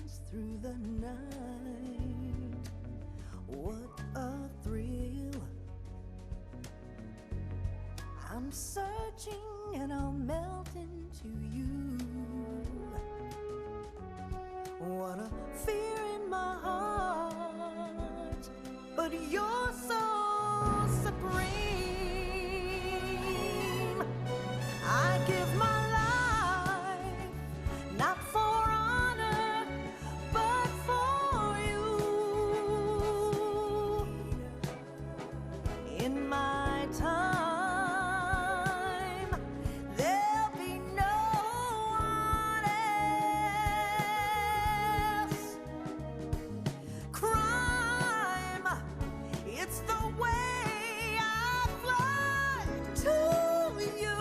dance through the night. What a thrill. I'm searching and I'll melt into you. What a fear in my heart, but you're so supreme. I give my life, not for honor, but for you. In my time, there'll be no one else. Crime, it's the way I fly to you.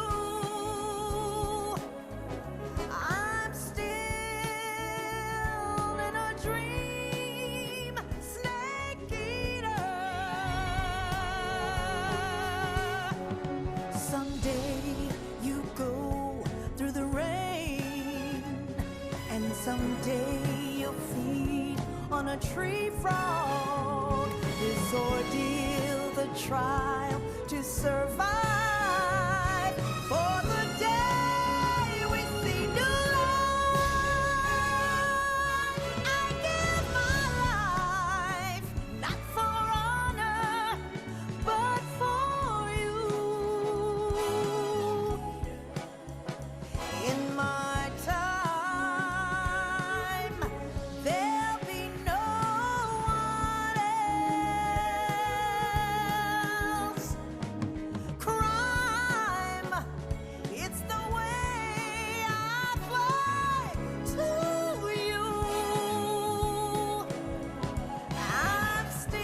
I'm still in a dream, snake eater. Someday you go through the rain, and someday you'll feed on a tree frog. This ordeal, the trial to survive, for the day we see new light. I give my life, not for honor, but for you. In my time, there'll be no one else. Crime, it's the way I fly to you. I'm still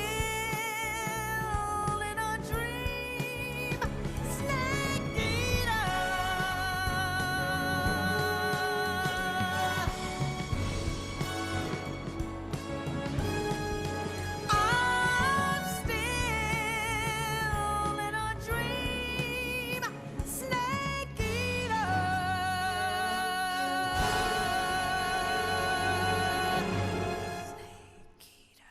in a dream, snake eater. I'm still in a dream, snake eater. Snake eater.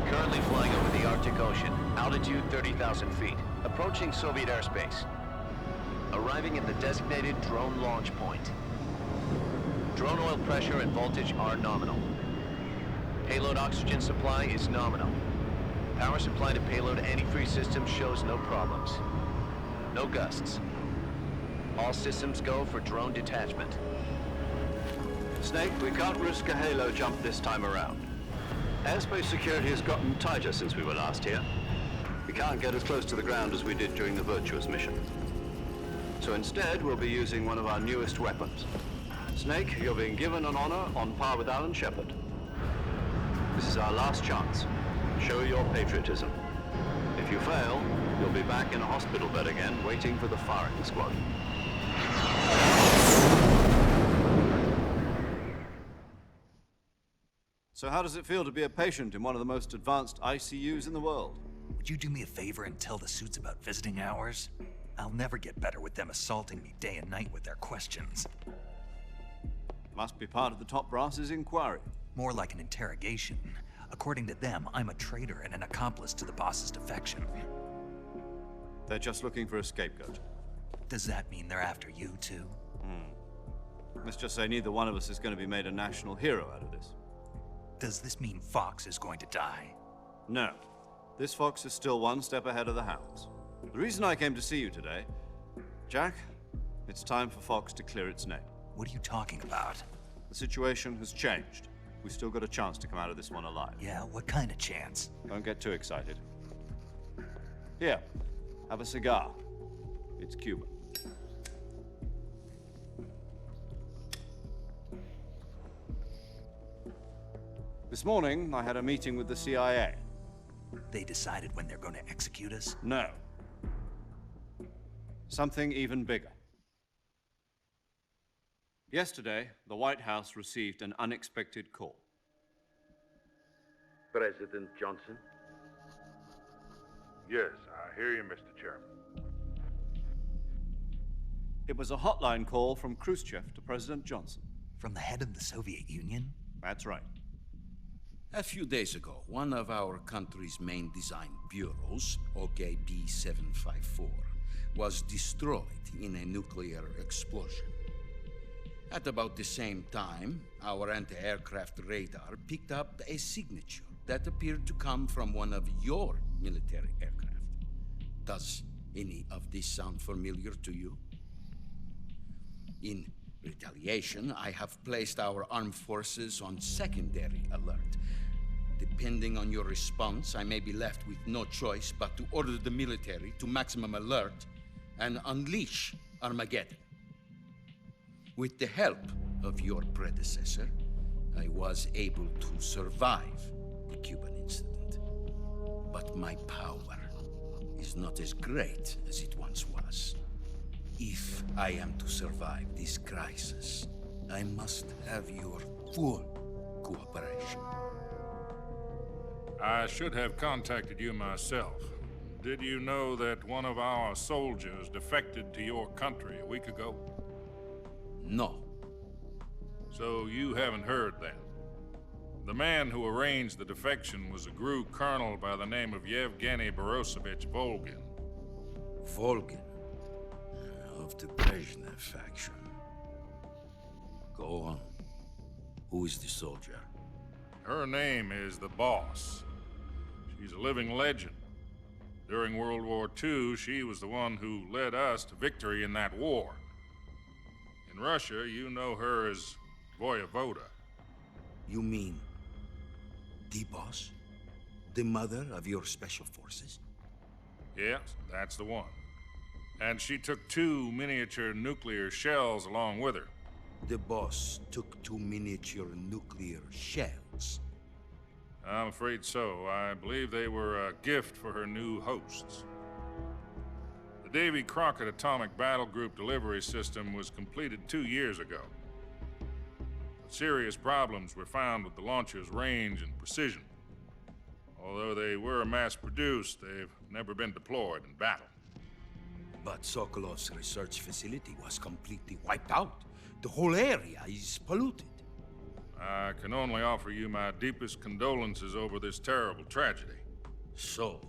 Currently flying over the Arctic Ocean, altitude 30,000 feet, approaching Soviet airspace. Arriving at the designated drone launch point. Drone oil pressure and voltage are nominal. Payload oxygen supply is nominal. Power supply to payload antifreeze system shows no problems. No gusts. All systems go for drone detachment. Snake, we can't risk a halo jump this time around. Airspace security has gotten tighter since we were last here. We can't get as close to the ground as we did during the Virtuous mission. So instead, we'll be using one of our newest weapons. Snake, you're being given an honor on par with Alan Shepard. This is our last chance. Show your patriotism. If you fail, you'll be back in a hospital bed again, waiting for the firing squad. So how does it feel to be a patient in one of the most advanced ICUs in the world? Would you do me a favor and tell the suits about visiting hours? I'll never get better with them assaulting me day and night with their questions. Must be part of the top brass's inquiry. More like an interrogation. According to them, I'm a traitor and an accomplice to the boss's defection. They're just looking for a scapegoat. Does that mean they're after you, too? Let's just say neither one of us is going to be made a national hero out of this. Does this mean Fox is going to die? No. This fox is still one step ahead of the hounds. The reason I came to see you today, Jack, it's time for Fox to clear its name. What are you talking about? The situation has changed. We've still got a chance to come out of this one alive. Yeah, what kind of chance? Don't get too excited. Here, have a cigar. It's Cuban. This morning, I had a meeting with the CIA. They decided when they're going to execute us? No. Something even bigger. Yesterday, the White House received an unexpected call. President Johnson? Yes, I hear you, Mr. Chairman. It was a hotline call from Khrushchev to President Johnson. From the head of the Soviet Union? That's right. A few days ago, one of our country's main design bureaus, OKB 754, was destroyed in a nuclear explosion. At about the same time, our anti-aircraft radar picked up a signature that appeared to come from one of your military aircraft. Does any of this sound familiar to you? In retaliation, I have placed our armed forces on secondary alert. Depending on your response, I may be left with no choice but to order the military to maximum alert and unleash Armageddon. With the help of your predecessor, I was able to survive the Cuban incident. But my power is not as great as it once was. If I am to survive this crisis, I must have your full cooperation. I should have contacted you myself. Did you know that one of our soldiers defected to your country a week ago? No. So you haven't heard then. The man who arranged the defection was a GRU colonel by the name of Yevgeny Borosovich Volgin. Volgin, of the Brezhnev faction. Go on. Who is the soldier? Her name is the Boss. She's a living legend. During World War II, she was the one who led us to victory in that war. In Russia, you know her as Voyevoda. You mean the boss? The mother of your special forces? Yes, that's the one. And she took 2 miniature nuclear shells along with her. The boss took 2 miniature nuclear shells. I'm afraid so. I believe they were a gift for her new hosts. The Davy Crockett Atomic Battle Group delivery system was completed 2 years ago. But serious problems were found with the launcher's range and precision. Although they were mass-produced, they've never been deployed in battle. But Sokolov's research facility was completely wiped out. The whole area is polluted. I can only offer you my deepest condolences over this terrible tragedy. So,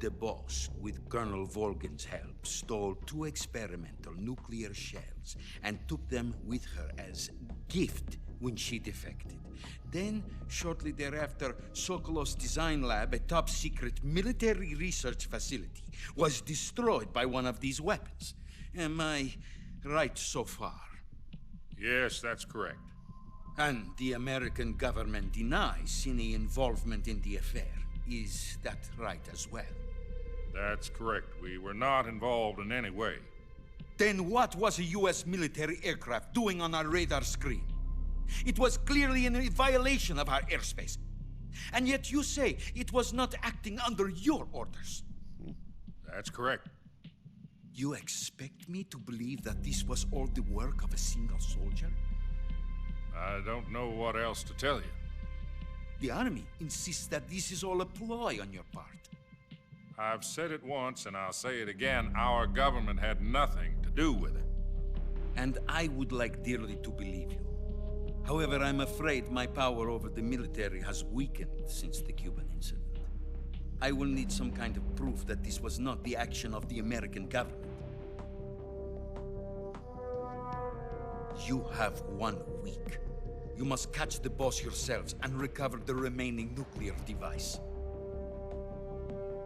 the boss, with Colonel Volgin's help, stole 2 experimental nuclear shells and took them with her as gift when she defected. Then, shortly thereafter, Sokolov's design lab, a top-secret military research facility, was destroyed by one of these weapons. Am I right so far? Yes, that's correct. And the American government denies any involvement in the affair. Is that right as well? That's correct. We were not involved in any way. Then what was a U.S. military aircraft doing on our radar screen? It was clearly in violation of our airspace. And yet you say it was not acting under your orders. That's correct. You expect me to believe that this was all the work of a single soldier? I don't know what else to tell you. The army insists that this is all a ploy on your part. I've said it once and I'll say it again. Our government had nothing to do with it. And I would like dearly to believe you. However, I'm afraid my power over the military has weakened since the Cuban incident. I will need some kind of proof that this was not the action of the American government. You have 1 week. You must catch the boss yourselves and recover the remaining nuclear device.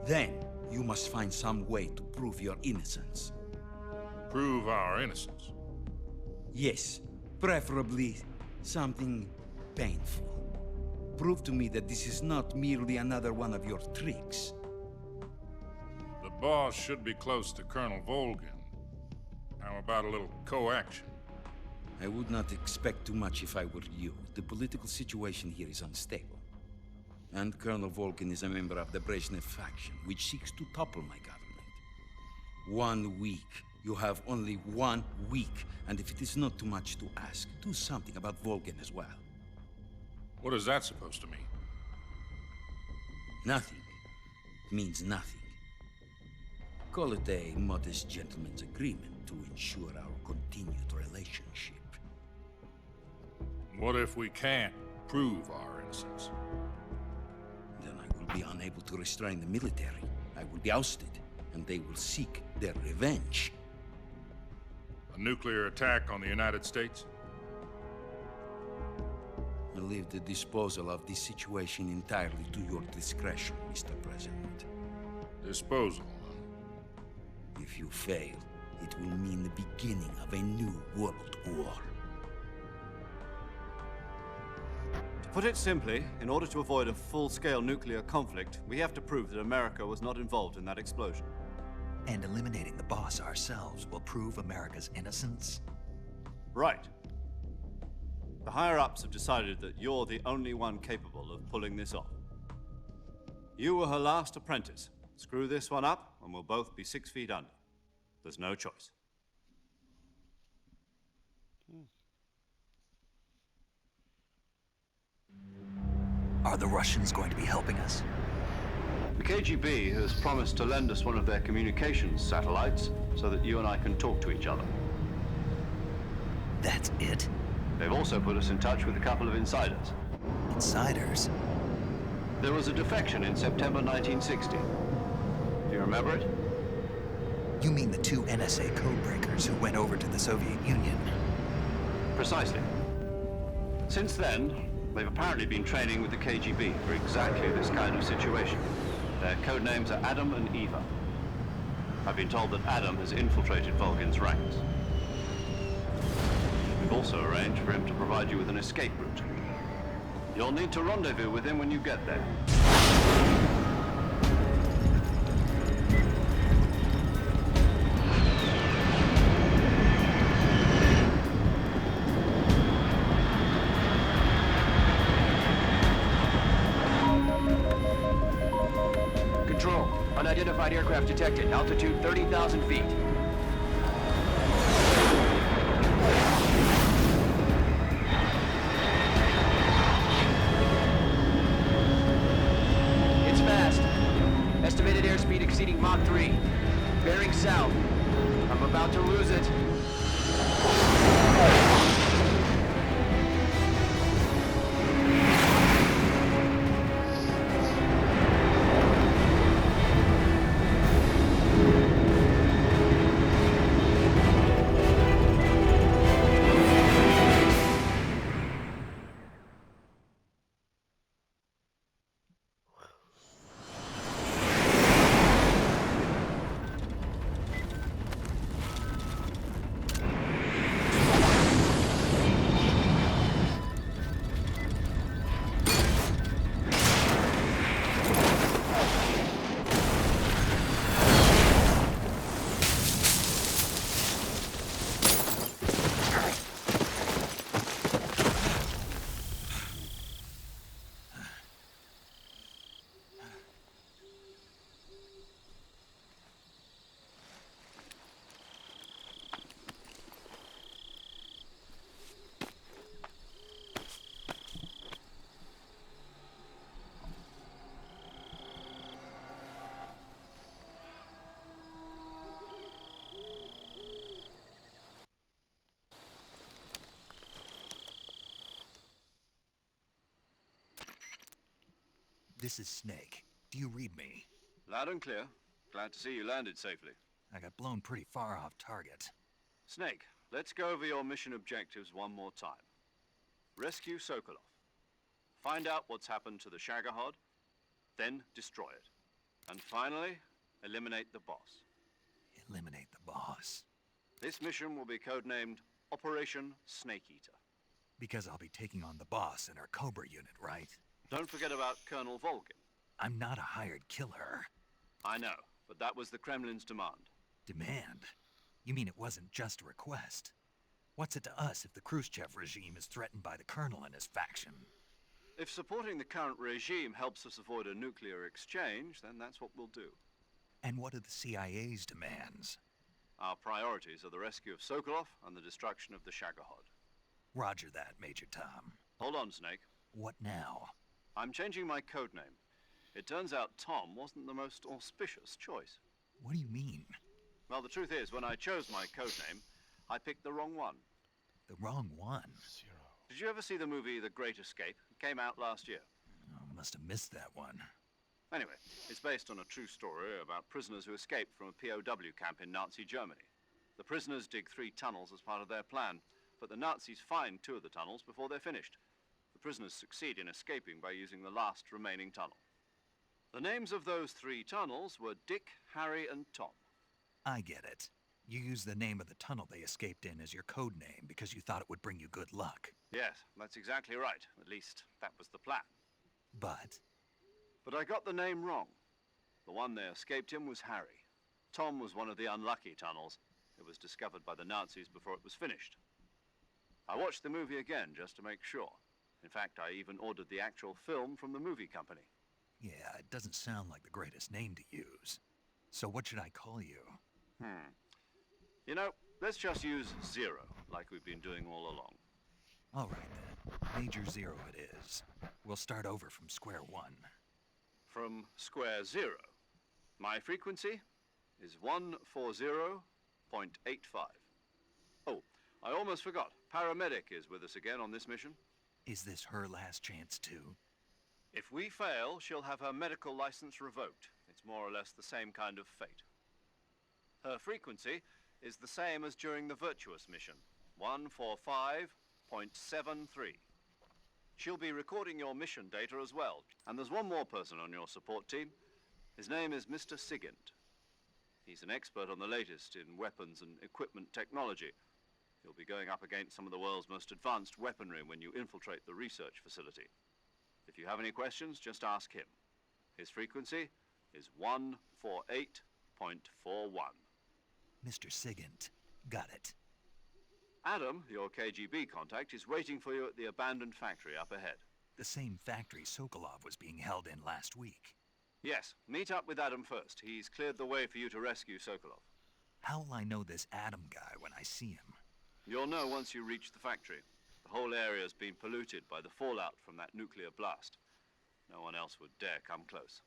Then, you must find some way to prove your innocence. Prove our innocence? Yes, preferably something painful. Prove to me that this is not merely another one of your tricks. The boss should be close to Colonel Volgin. How about a little co-action? I would not expect too much if I were you. The political situation here is unstable. And Colonel Volgin is a member of the Brezhnev faction, which seeks to topple my government. 1 week. You have only 1 week. And if it is not too much to ask, do something about Volgin as well. What is that supposed to mean? Nothing means nothing. Call it a modest gentleman's agreement to ensure our continued relationship. What if we can't prove our innocence? Then I will be unable to restrain the military. I will be ousted, and they will seek their revenge. A nuclear attack on the United States? I leave the disposal of this situation entirely to your discretion, Mr. President. Disposal, If you fail, it will mean the beginning of a new world war. To put it simply, in order to avoid a full-scale nuclear conflict, we have to prove that America was not involved in that explosion. And eliminating the boss ourselves will prove America's innocence? Right. The higher-ups have decided that you're the only one capable of pulling this off. You were her last apprentice. Screw this one up, and we'll both be 6 feet under. There's no choice. Are the Russians going to be helping us? The KGB has promised to lend us one of their communications satellites so that you and I can talk to each other. That's it? They've also put us in touch with a couple of insiders. Insiders? There was a defection in September 1960. Do you remember it? You mean the 2 NSA codebreakers who went over to the Soviet Union? Precisely. Since then, they've apparently been training with the KGB for exactly this kind of situation. Their code names are Adam and Eva. I've been told that Adam has infiltrated Volgin's ranks. We've also arranged for him to provide you with an escape route. You'll need to rendezvous with him when you get there. Control. Unidentified aircraft detected. Altitude 30,000 feet. It's fast. Estimated airspeed exceeding Mach 3. Bearing south. I'm about to lose it. This is Snake. Do you read me? Loud and clear. Glad to see you landed safely. I got blown pretty far off target. Snake, let's go over your mission objectives one more time. Rescue Sokolov. Find out what's happened to the Shagohod, then destroy it. And finally, eliminate the boss. Eliminate the boss. This mission will be codenamed Operation Snake Eater. Because I'll be taking on the boss in our Cobra unit, right? Don't forget about Colonel Volgin. I'm not a hired killer. I know, but that was the Kremlin's demand. Demand? You mean it wasn't just a request? What's it to us if the Khrushchev regime is threatened by the Colonel and his faction? If supporting the current regime helps us avoid a nuclear exchange, then that's what we'll do. And what are the CIA's demands? Our priorities are the rescue of Sokolov and the destruction of the Shagohod. Roger that, Major Tom. Hold on, Snake. What now? I'm changing my code name. It turns out Tom wasn't the most auspicious choice. What do you mean? Well, the truth is, when I chose my codename, I picked the wrong one. The wrong one? Did you ever see the movie The Great Escape? It came out last year. Oh, must have missed that one. Anyway, it's based on a true story about prisoners who escaped from a POW camp in Nazi Germany. The prisoners dig 3 tunnels as part of their plan, but the Nazis find 2 of the tunnels before they're finished. The prisoners succeed in escaping by using the last remaining tunnel. The names of those 3 tunnels were Dick, Harry, and Tom. I get it. You used the name of the tunnel they escaped in as your code name because you thought it would bring you good luck. Yes, that's exactly right. At least, that was the plan. But But I got the name wrong. The one they escaped in was Harry. Tom was one of the unlucky tunnels. It was discovered by the Nazis before it was finished. I watched the movie again just to make sure. In fact, I even ordered the actual film from the movie company. yeah, it doesn't sound like the greatest name to use. So what should I call you? You know, let's just use Zero, like we've been doing all along. All right then. Major Zero it is. We'll start over from square one. From square 0. My frequency is 140.85. Oh, I almost forgot. Paramedic is with us again on this mission. Is this her last chance too? If we fail, she'll have her medical license revoked. It's more or less the same kind of fate. Her frequency is the same as during the Virtuous mission, 145.73. She'll be recording your mission data as well. And there's one more person on your support team. His name is Mr. Sigint. He's an expert on the latest in weapons and equipment technology. You'll be going up against some of the world's most advanced weaponry when you infiltrate the research facility. If you have any questions, just ask him. His frequency is 148.41. Mr. Sigint. Got it. Adam, your KGB contact, is waiting for you at the abandoned factory up ahead. The same factory Sokolov was being held in last week. Yes, meet up with Adam first. He's cleared the way for you to rescue Sokolov. How'll I know this Adam guy when I see him? You'll know once you reach the factory. The whole area's been polluted by the fallout from that nuclear blast. No one else would dare come close.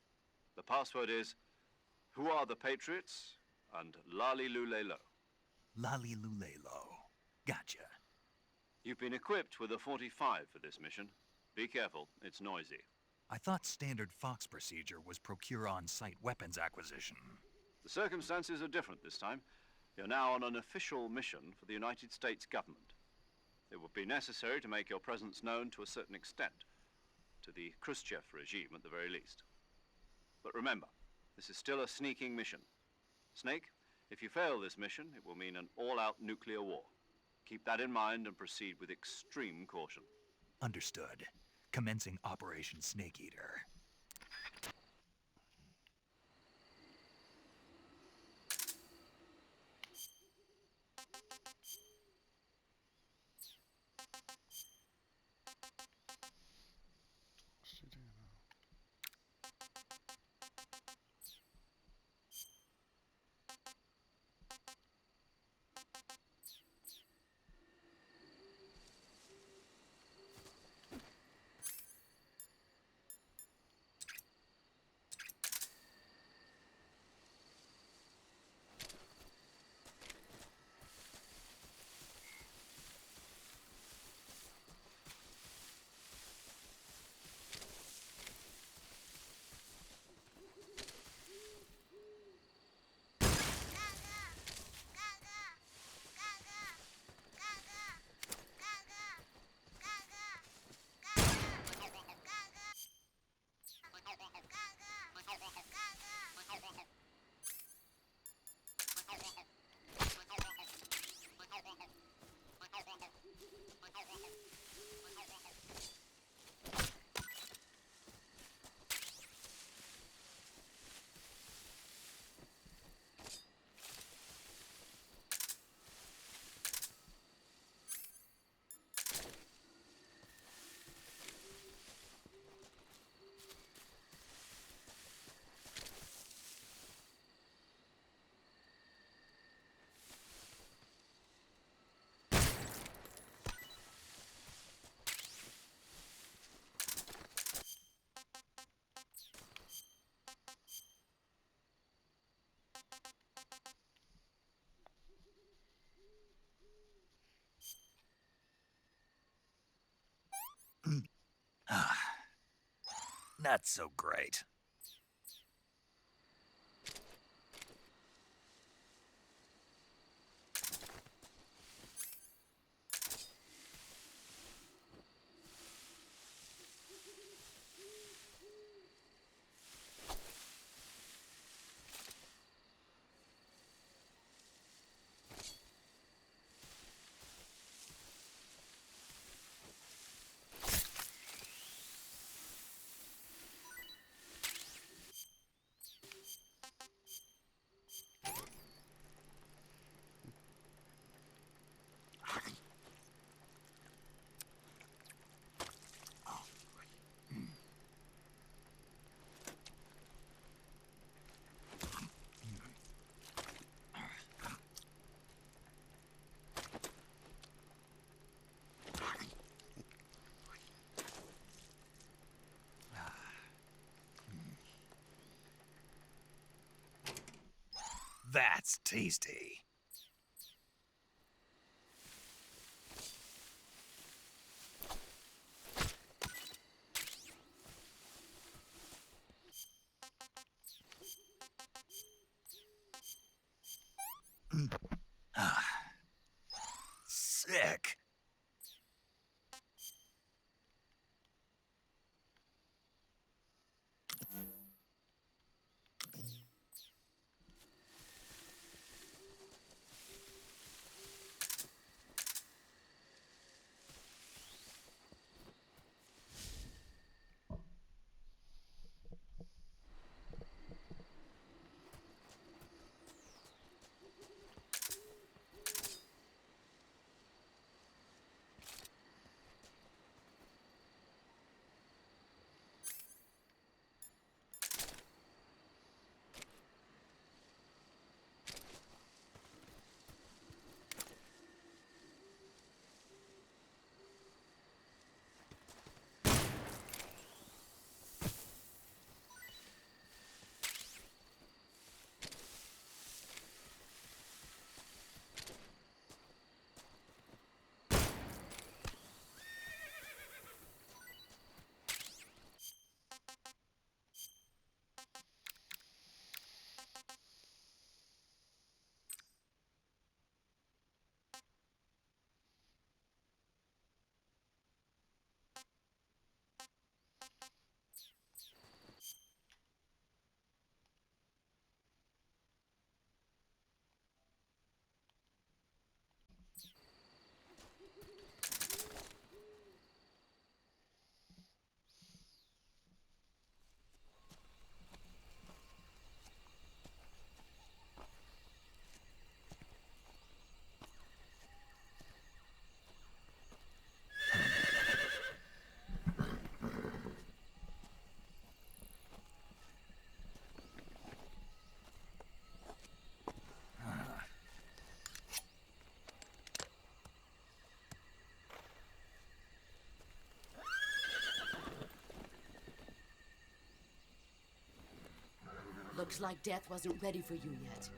The password is, "Who are the Patriots?" and "Lali Lulelo." Lali Lulelo. Gotcha. You've been equipped with a 45 for this mission. Be careful, it's noisy. I thought standard Fox procedure was procure on-site weapons acquisition. The circumstances are different this time. You're now on an official mission for the United States government. It would be necessary to make your presence known to a certain extent, to the Khrushchev regime at the very least. But remember, this is still a sneaking mission. Snake, if you fail this mission, it will mean an all-out nuclear war. Keep that in mind and proceed with extreme caution. Understood. Commencing Operation Snake Eater. not so great. That's tasty. Sick. Looks like death wasn't ready for you yet.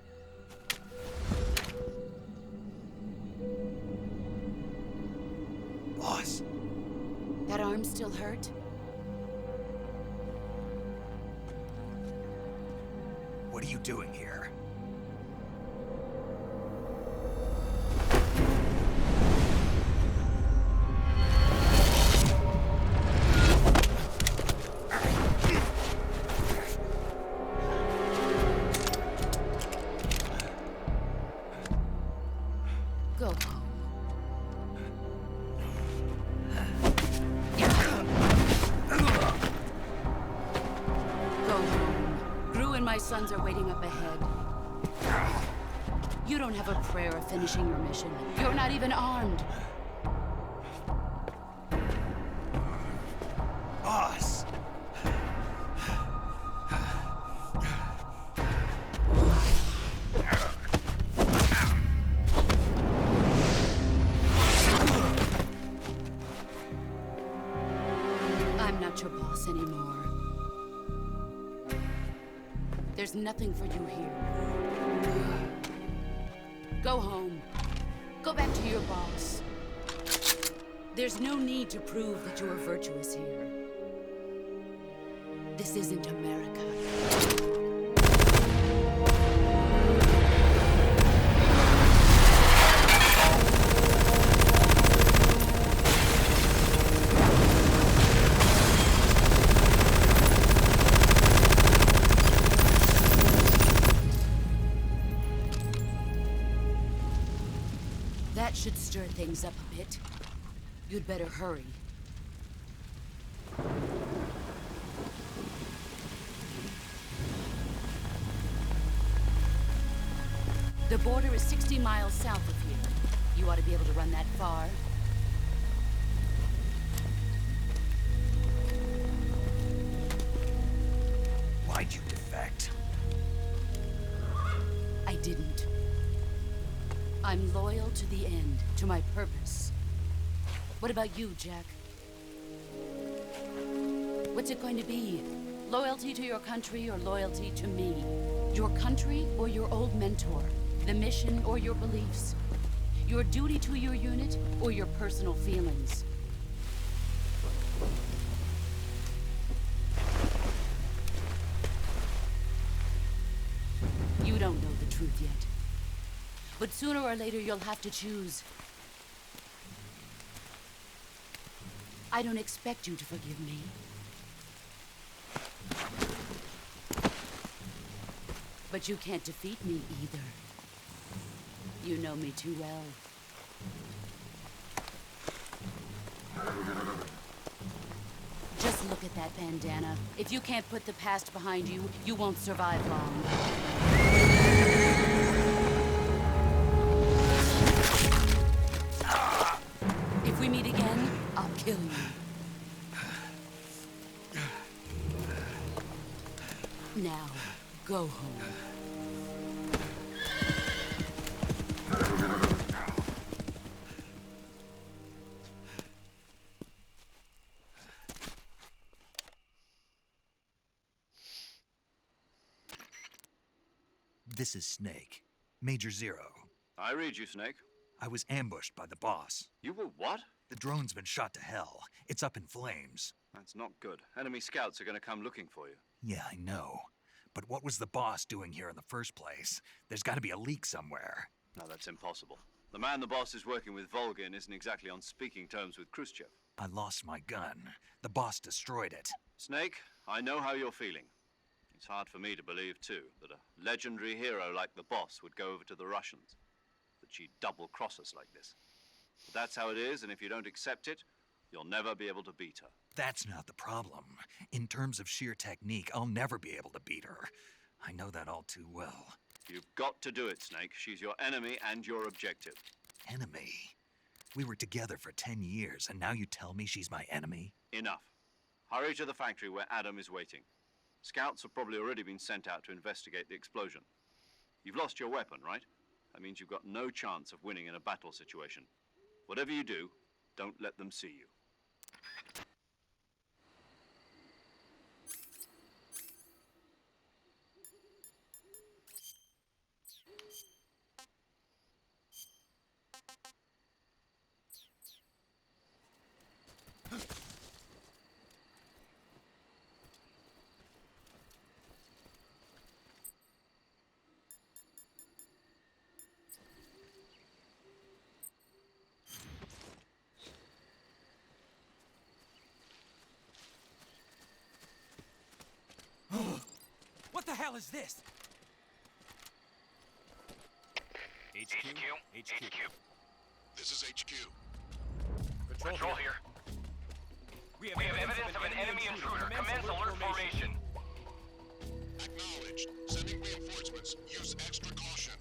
Boss. That arm still hurt? What are you doing here? Go home. Go home. Gru and my sons are waiting up ahead. You don't have a prayer of finishing your mission. You're not even armed. Boss! I'm not your boss anymore. There's nothing for you here. Go home. Go back to your boss. There's no need to prove that you are virtuous here. This isn't America. That should stir things up a bit. You'd better hurry. The border is 60 miles south of here. You ought to be able to run that far. Why'd you defect? I didn't. I'm loyal to the end, to my purpose. What about you, Jack? What's it going to be? Loyalty to your country or loyalty to me? Your country or your old mentor? The mission or your beliefs? Your duty to your unit or your personal feelings? You don't know the truth yet. But sooner or later you'll have to choose. I don't expect you to forgive me. But you can't defeat me either. You know me too well. Just look at that bandana. If you can't put the past behind you, you won't survive long. If we meet again, I'll kill you. Now, go home. This is Snake. Major Zero. I read you, Snake. I was ambushed by the boss. You were what? The drone's been shot to hell. It's up in flames. That's not good. Enemy scouts are going to come looking for you. Yeah, I know. But what was the boss doing here in the first place? There's got to be a leak somewhere. No, that's impossible. The man the boss is working with, Volgin, isn't exactly on speaking terms with Khrushchev. I lost my gun. The boss destroyed it. Snake, I know how you're feeling. It's hard for me to believe, too, that a legendary hero like the boss would go over to the Russians. That she'd double-cross us like this. But that's how it is, and if you don't accept it, you'll never be able to beat her. That's not the problem. In terms of sheer technique, I'll never be able to beat her. I know that all too well. You've got to do it, Snake. She's your enemy and your objective. Enemy? We were together for 10 years, and now you tell me she's my enemy? Enough. Hurry to the factory where Adam is waiting. Scouts have probably already been sent out to investigate the explosion. You've lost your weapon, right? That means you've got no chance of winning in a battle situation. Whatever you do, don't let them see you. What the hell is this? HQ. This is HQ. Patrol here. We have evidence of an enemy intruder. Commence alert formation. Acknowledged. Sending reinforcements. Use extra caution.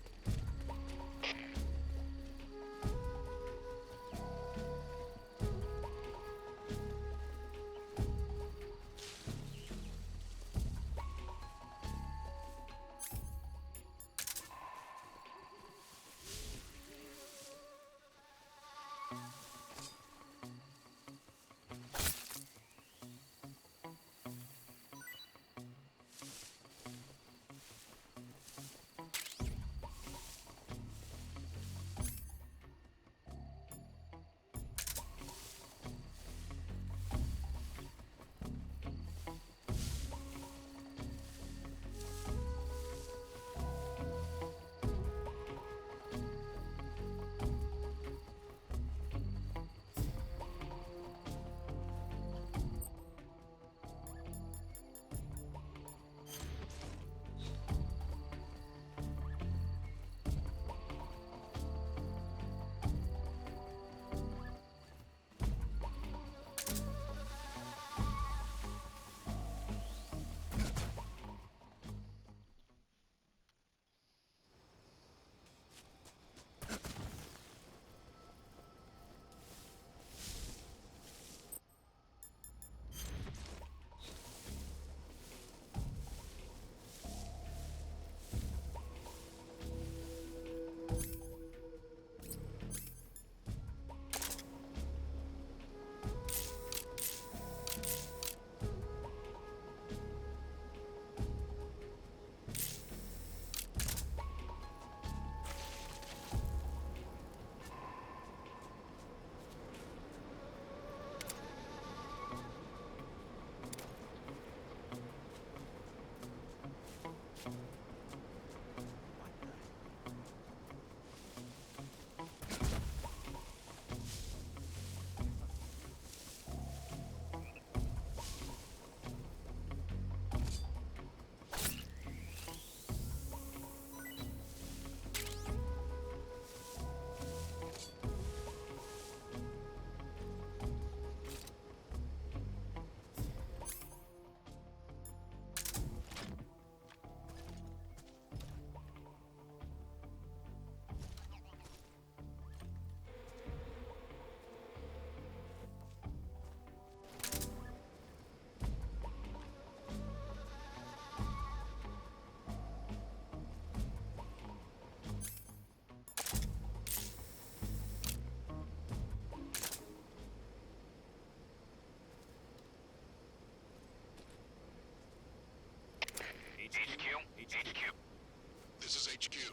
HQ.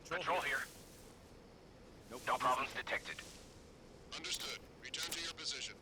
Patrol here. No problems detected. Understood. Return to your position.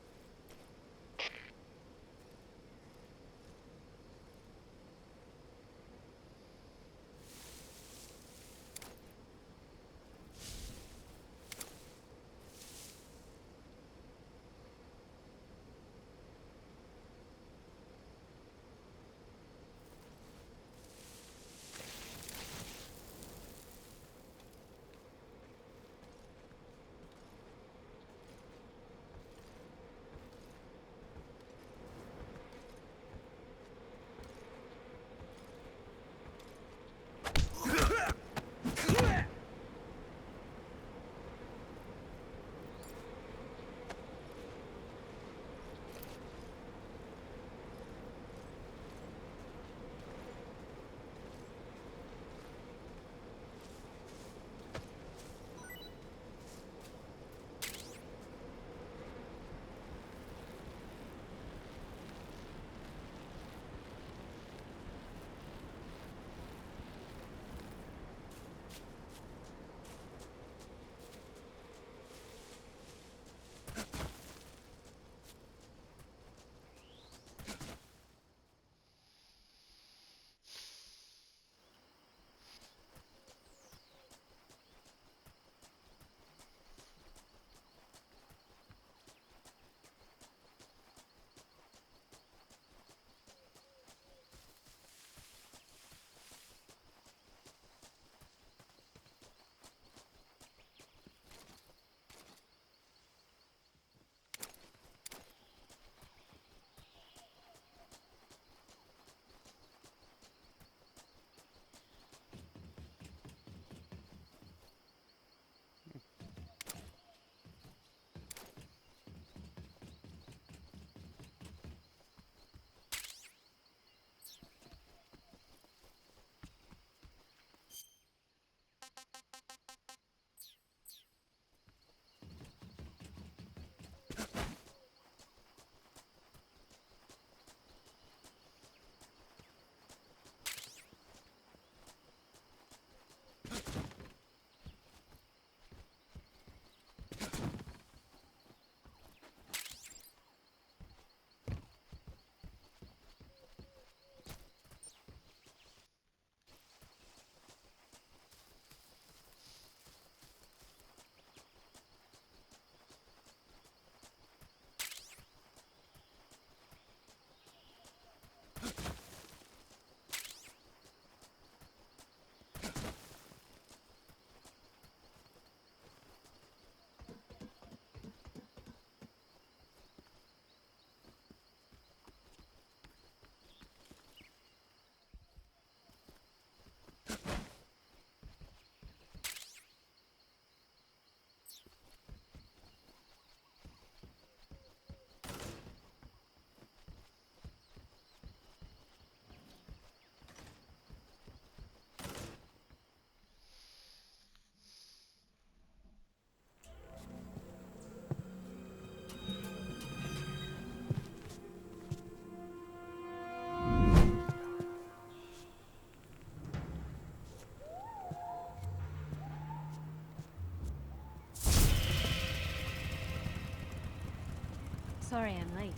Sorry I'm late.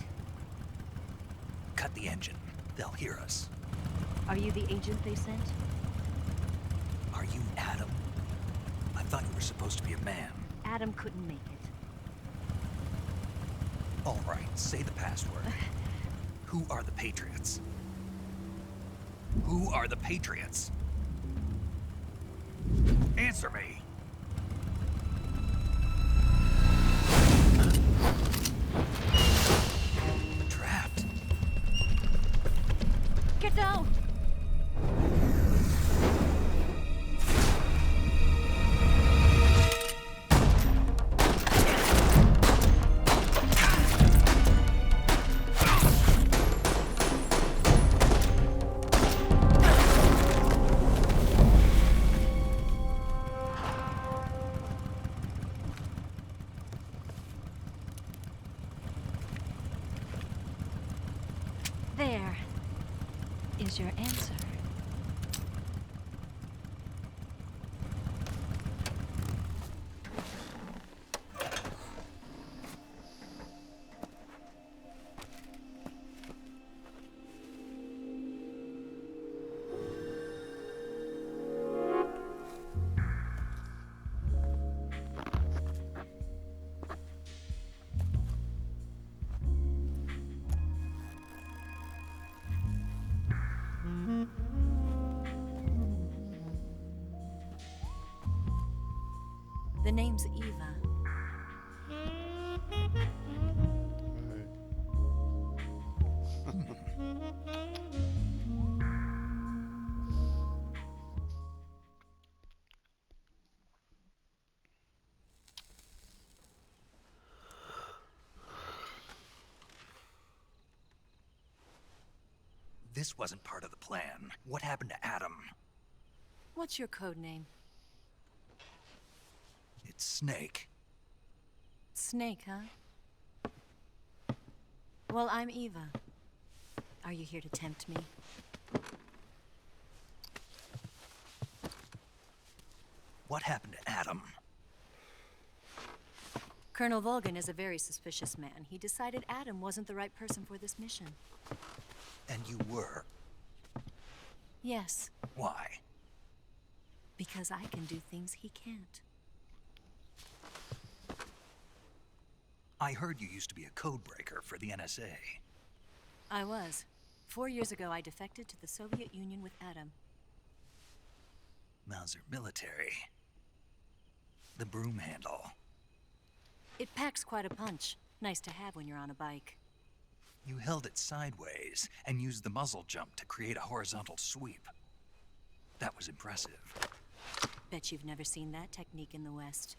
Cut the engine. They'll hear us. Are you the agent they sent? Are you Adam? I thought you were supposed to be a man. Adam couldn't make it. All right, say the password. Who are the Patriots? Who are the Patriots? Answer me! Trapped. Get down! There is your answer. The name's Eva. This wasn't part of the plan. What happened to Adam? What's your code name? It's Snake. Snake, huh? Well, I'm Eva. Are you here to tempt me? What happened to Adam? Colonel Volgan is a very suspicious man. He decided Adam wasn't the right person for this mission. And you were? Yes, Why? because I can do things he can't. I heard you used to be a codebreaker for the NSA. I was. 4 years ago, I defected to the Soviet Union with Adam. Mauser military. The broom handle. It packs quite a punch. Nice to have when you're on a bike. You held it sideways and used the muzzle jump to create a horizontal sweep. That was impressive. Bet you've never seen that technique in the West.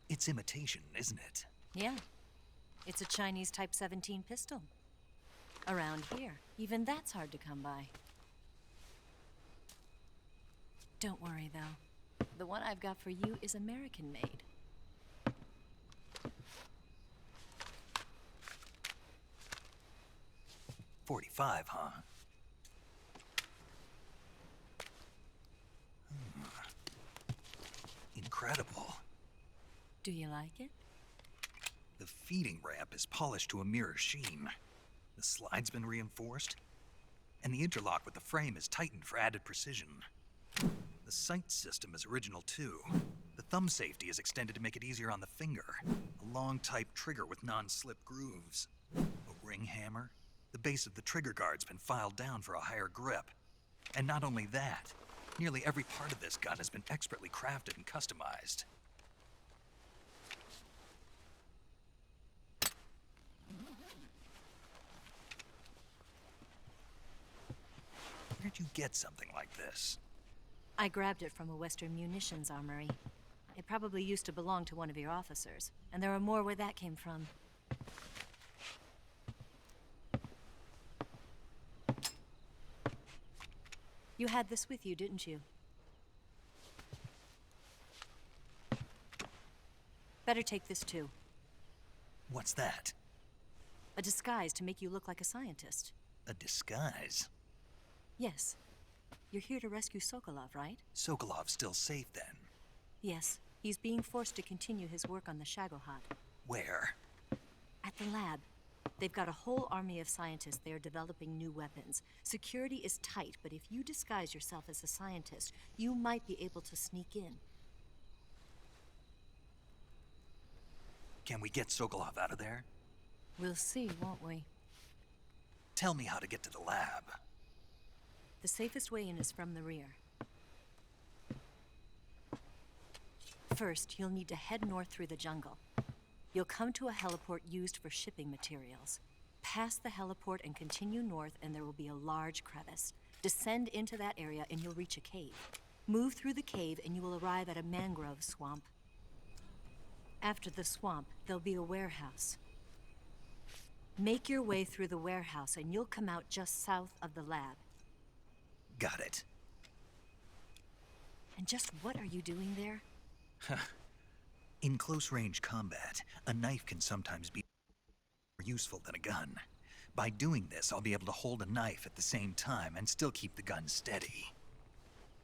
It's imitation, isn't it? Yeah. It's a Chinese Type 17 pistol. Around here, even that's hard to come by. Don't worry, though. The one I've got for you is American-made. .45, huh? Incredible. Do you like it? The feeding ramp is polished to a mirror sheen. The slide's been reinforced, and the interlock with the frame is tightened for added precision. The sight system is original too. The thumb safety is extended to make it easier on the finger. A long type trigger with non-slip grooves. A ring hammer. The base of the trigger guard's been filed down for a higher grip. And not only that, nearly every part of this gun has been expertly crafted and customized. Where'd you get something like this? I grabbed it from a Western munitions armory. It probably used to belong to one of your officers, and there are more where that came from. You had this with you, didn't you? Better take this too. What's that? A disguise to make you look like a scientist. A disguise? Yes. You're here to rescue Sokolov, right? Sokolov's still safe then? Yes. He's being forced to continue his work on the Shagohod. Where? At the lab. They've got a whole army of scientists there developing new weapons. Security is tight, but if you disguise yourself as a scientist, you might be able to sneak in. Can we get Sokolov out of there? We'll see, won't we? Tell me how to get to the lab. The safest way in is from the rear. First, you'll need to head north through the jungle. You'll come to a heliport used for shipping materials. Pass the heliport and continue north, and there will be a large crevice. Descend into that area and you'll reach a cave. Move through the cave and you will arrive at a mangrove swamp. After the swamp, there'll be a warehouse. Make your way through the warehouse and you'll come out just south of the lab. Got it. And just what are you doing there? In close-range combat, a knife can sometimes be more useful than a gun. By doing this, I'll be able to hold a knife at the same time and still keep the gun steady.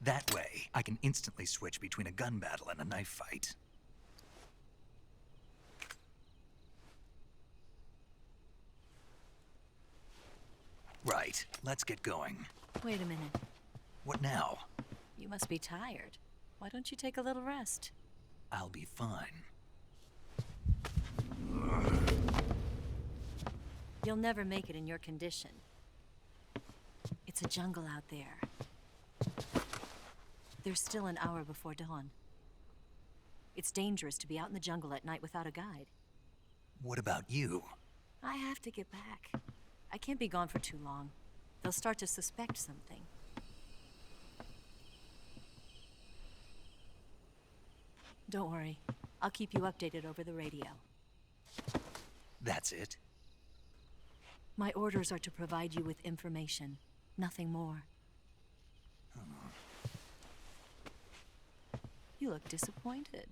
That way, I can instantly switch between a gun battle and a knife fight. Right, let's get going. Wait a minute. What now? You must be tired. Why don't you take a little rest? I'll be fine. You'll never make it in your condition. It's It's a jungle out there. There's still an hour before dawn. It's dangerous to be out in the jungle at night without a guide. What about you? I have to get back. I can't be gone for too long. They'll start to suspect something. Don't worry. I'll keep you updated over the radio. That's it? My orders are to provide you with information, nothing more. You look disappointed.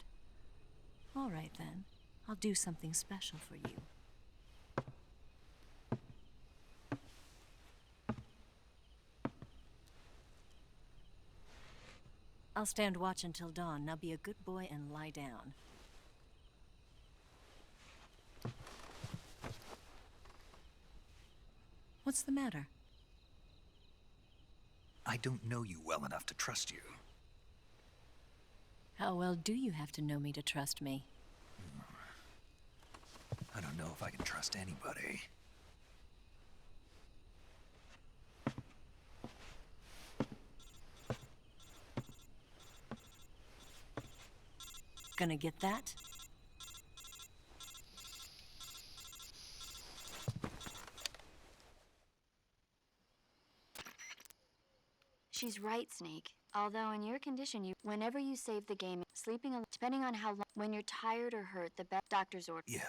All right, then. I'll do something special for you. I'll stand watch until dawn. Now be a good boy and lie down. What's the matter? I don't know you well enough to trust you. How well do you have to know me to trust me? I don't know if I can trust anybody. Gonna get that? She's right, Snake. Although in your condition, whenever you save the game, sleeping, depending on how long, when you're tired or hurt, the best doctor's order. Yeah,